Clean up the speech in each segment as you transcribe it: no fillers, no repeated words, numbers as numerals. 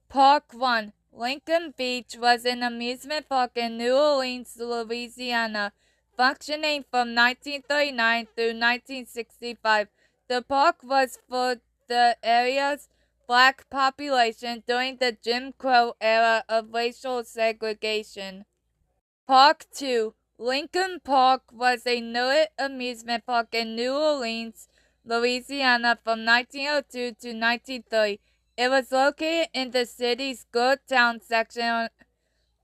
Park 1. Lincoln Beach was an amusement park in New Orleans, Louisiana, functioning from 1939 through 1965. The park was for the area's black population during the Jim Crow era of racial segregation. Park 2. Lincoln Park was a noted amusement park in New Orleans, Louisiana from 1902 to 1930. It was located in the city's Good Town section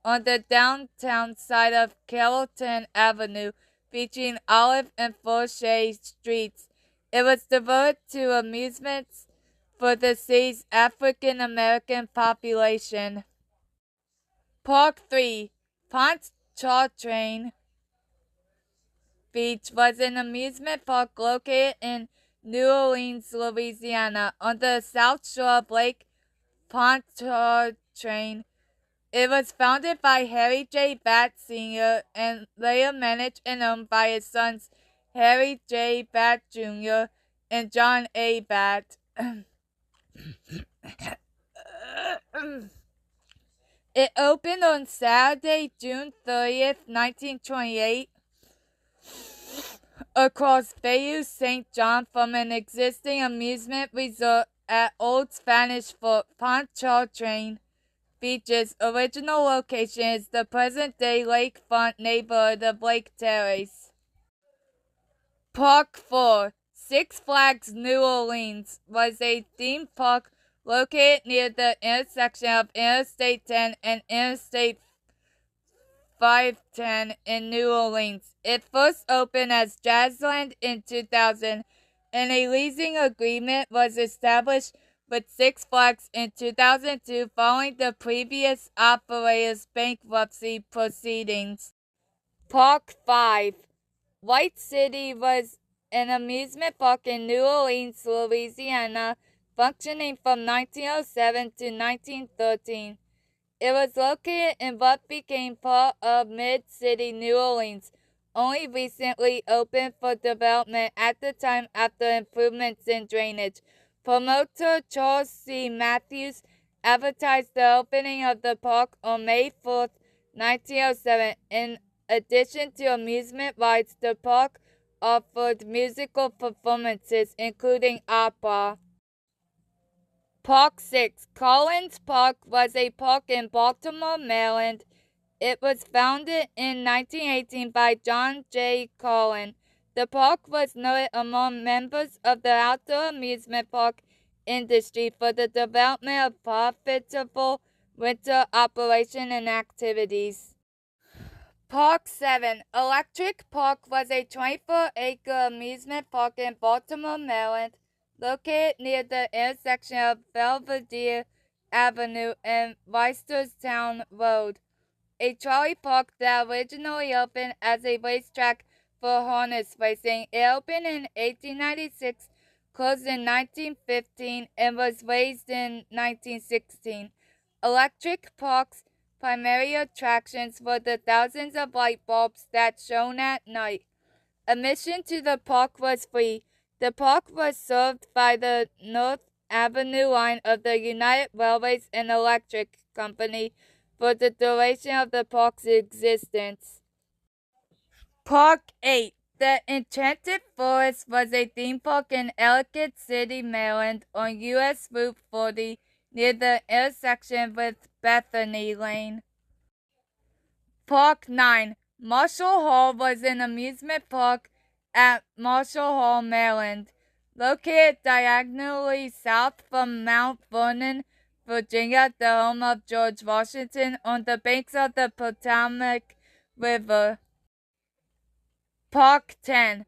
on the downtown side of Carrollton Avenue, featuring Olive and Fauché streets. It was devoted to amusements for the city's African American population. Park 3. Pontchartrain Beach was an amusement park located in New Orleans, Louisiana, on the south shore of Lake Pontchartrain. It was founded by Harry J. Batt Sr. and later managed and owned by his sons Harry J. Batt Jr. and John A. Batt. It opened on Saturday, June 30th, 1928, across Bayou St. John from an existing amusement resort at Old Spanish Fort. Pontchartrain Beach's original location is the present-day lakefront neighborhood of Lake Terrace. Park 4. Six Flags New Orleans was a theme park located near the intersection of Interstate 10 and Interstate 510 in New Orleans. It first opened as Jazzland in 2000, and a leasing agreement was established with Six Flags in 2002 following the previous operator's bankruptcy proceedings. Park 5. White City was an amusement park in New Orleans, Louisiana, functioning from 1907 to 1913. It was located in what became part of Mid-City New Orleans, only recently opened for development at the time after improvements in drainage. Promoter Charles C. Matthews advertised the opening of the park on May 4, 1907. In addition to amusement rides, the park offered musical performances, including opera. Park 6. Collins Park was a park in Baltimore, Maryland. It was founded in 1918 by John J. Collins. The park was noted among members of the outdoor amusement park industry for the development of profitable winter operation and activities. Park 7. Electric Park was a 24-acre amusement park in Baltimore, Maryland, located near the intersection of Belvedere Avenue and Reisterstown Road. A trolley park that originally opened as a racetrack for harness racing. It opened in 1896, closed in 1915, and was raised in 1916. Electric Park's primary attractions were the thousands of light bulbs that shone at night. Admission to the park was free. The park was served by the North Avenue line of the United Railways and Electric Company for the duration of the park's existence. Park 8. The Enchanted Forest was a theme park in Ellicott City, Maryland, on U.S. Route 40 near the intersection with Bethany Lane. Park 9. Marshall Hall was an amusement park at Marshall Hall, Maryland, located diagonally south from Mount Vernon, Virginia, the home of George Washington, on the banks of the Potomac River. Park 10.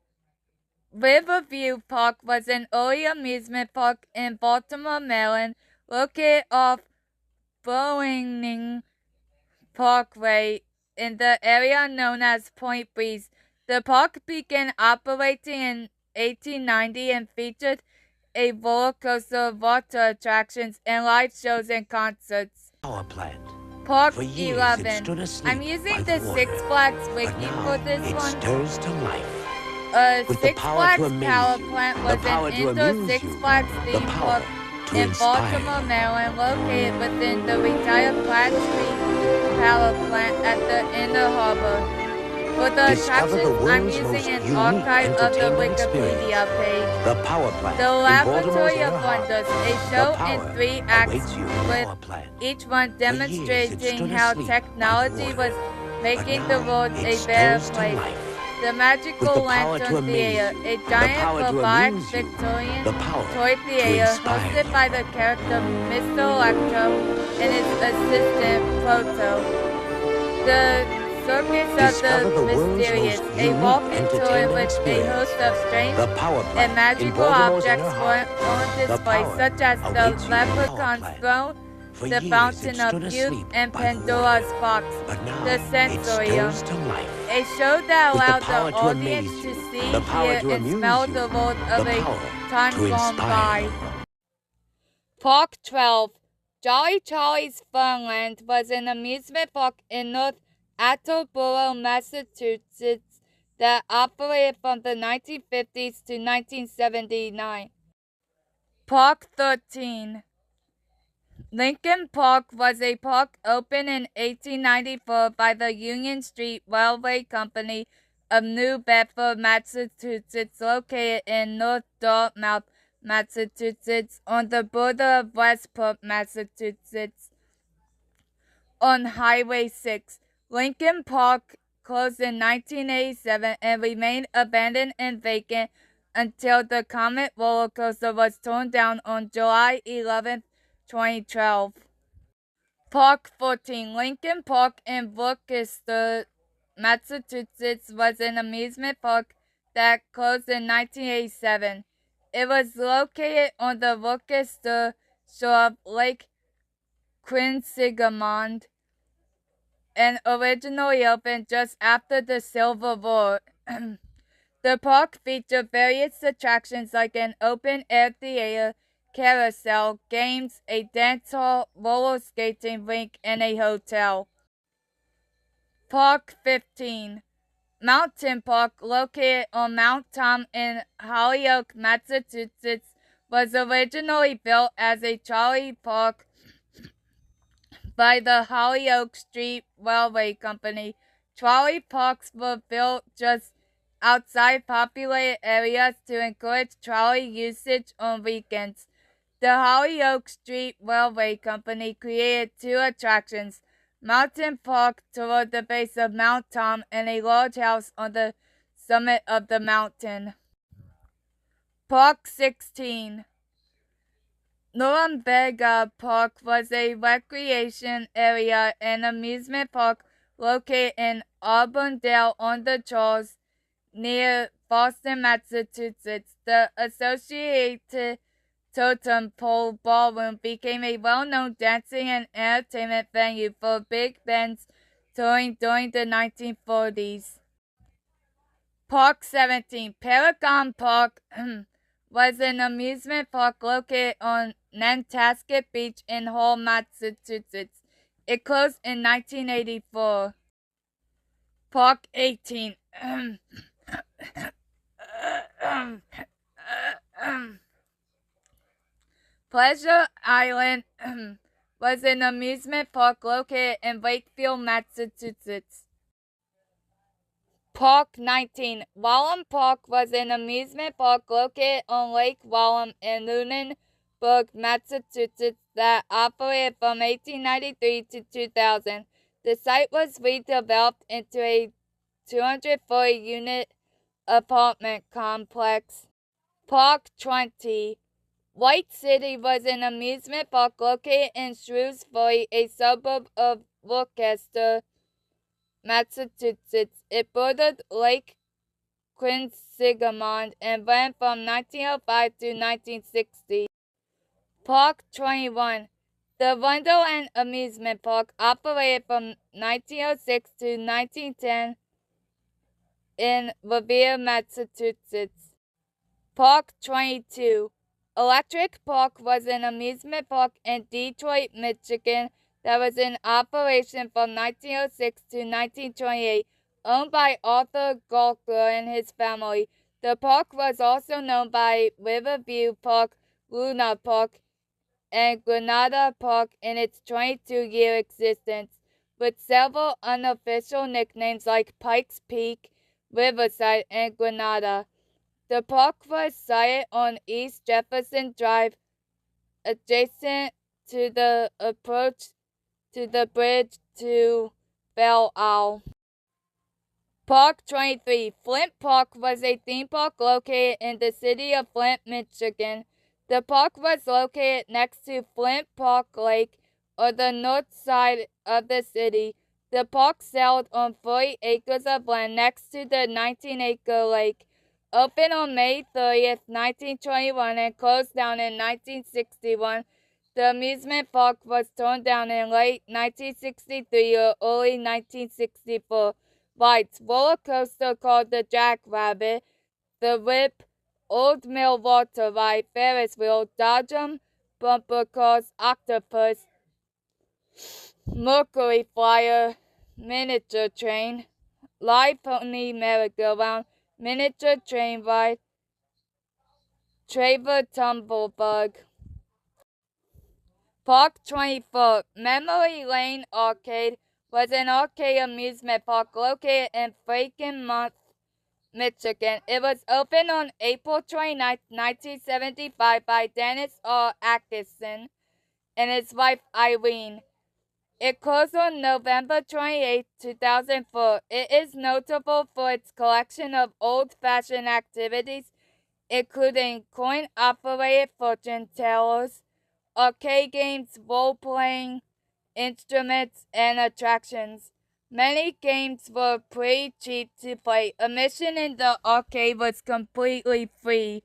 Riverview Park was an early amusement park in Baltimore, Maryland, located off Burlingame Parkway in the area known as Point Breeze. The park began operating in 1890 and featured a roller coaster, water attractions, and live shows and concerts. Power plant. Park For years 11. it stood asleep I'm using by the the Six water. Flags But wiki now for this it one. stirs to life. A With the Six power Flags to amaze power you, plant the was power an to indoor amuse Six you, Flags the theme power park in Baltimore, Maryland, located within the retired Platt Street Power Plant at the Inner Harbor. For the attractions, I'm using an archive of the Wikipedia page. The Power Plant. The Laboratory of Wonders, a show in 3 acts with each one demonstrating how technology was making the world a better place. The Magical Lantern Theater, a giant robotic Victorian toy theater hosted by the character Mr. Electro and his assistant Proto. The Circus of the Mysterious, a walking tour with a host of strange and magical objects on display, such as the Leprechaun's Throne, the Fountain of Youth, and Pandora's Box, the Sensorium, a show that allowed the audience to see, hear, and smell the world of a time gone by. Park 12. Jolly Charlie's Funland was an amusement park in North Attleboro, Massachusetts that operated from the 1950s to 1979. Park 13. Lincoln Park was a park opened in 1894 by the Union Street Railway Company of New Bedford, Massachusetts, located in North Dartmouth, Massachusetts, on the border of Westport, Massachusetts, on Highway 6. Lincoln Park closed in 1987 and remained abandoned and vacant until the Comet roller coaster was torn down on July 11, 2012. Park 14. Lincoln Park in Worcester, Massachusetts was an amusement park that closed in 1987. It was located on the Worcester shore of Lake Quinsigamond and originally opened just after the Civil War. The park featured various attractions like an open-air theater, carousel, games, a dance hall, roller skating rink, and a hotel. Park 15. Mountain Park, located on Mount Tom in Holyoke, Massachusetts, was originally built as a trolley park by the Holyoke Street Railway Company. Trolley parks were built just outside populated areas to encourage trolley usage on weekends. The Holyoke Street Railway Company created 2 attractions: Mountain Park toward the base of Mount Tom and a large house on the summit of the mountain. Park 16. Norumbega Park was a recreation area and amusement park located in Auburndale on the Charles, near Boston, Massachusetts. The Associated Totem Pole Ballroom became a well-known dancing and entertainment venue for big bands touring during the 1940s. Park 17. Paragon Park was an amusement park located on Nantasket Beach in Hull, Massachusetts. It closed in 1984. Park 18. Pleasure Island was an amusement park located in Wakefield, Massachusetts. Park 19. Walham Park was an amusement park located on Lake Walham in Lunenburg, Massachusetts that operated from 1893 to 2000. The site was redeveloped into a 240-unit apartment complex. Park 20. White City was an amusement park located in Shrewsbury, a suburb of Worcester, Massachusetts. It bordered Lake Quinsigamond and ran from 1905 to 1960. Park 21. The Wonderland Amusement Park operated from 1906 to 1910 in Revere, Massachusetts. Park 22. Electric Park was an amusement park in Detroit, Michigan that was in operation from 1906 to 1928, owned by Arthur Gawker and his family. The park was also known by Riverview Park, Luna Park, and Granada Park in its 22-year existence, with several unofficial nicknames like Pikes Peak, Riverside, and Granada. The park was sited on East Jefferson Drive, adjacent to the approach to the bridge to Belle Isle. Park 23. Flint Park was a theme park located in the city of Flint, Michigan. The park was located next to Flint Park Lake, on the north side of the city. The park sailed on 40 acres of land next to the 19-acre lake. Opened on May 30th, 1921 and closed down in 1961, the amusement park was torn down in late 1963 or early 1964. Lights, roller coaster called the Jackrabbit, the Whip, Old Mill Water Ride, Ferris wheel, Dodgem, bumper cars, octopus, Mercury Flyer, miniature train, live pony merry-go-round, miniature train ride, Traver Tumblebug. Park 24, Memory Lane Arcade, was an arcade amusement park located in Frankenmuth, Michigan. It was opened on April 29, 1975 by Dennis R. Atkinson and his wife Irene. It closed on November 28, 2004. It is notable for its collection of old-fashioned activities, including coin-operated fortune tellers, arcade games, role-playing, instruments, and attractions. Many games were pretty cheap to play. Admission in the arcade was completely free.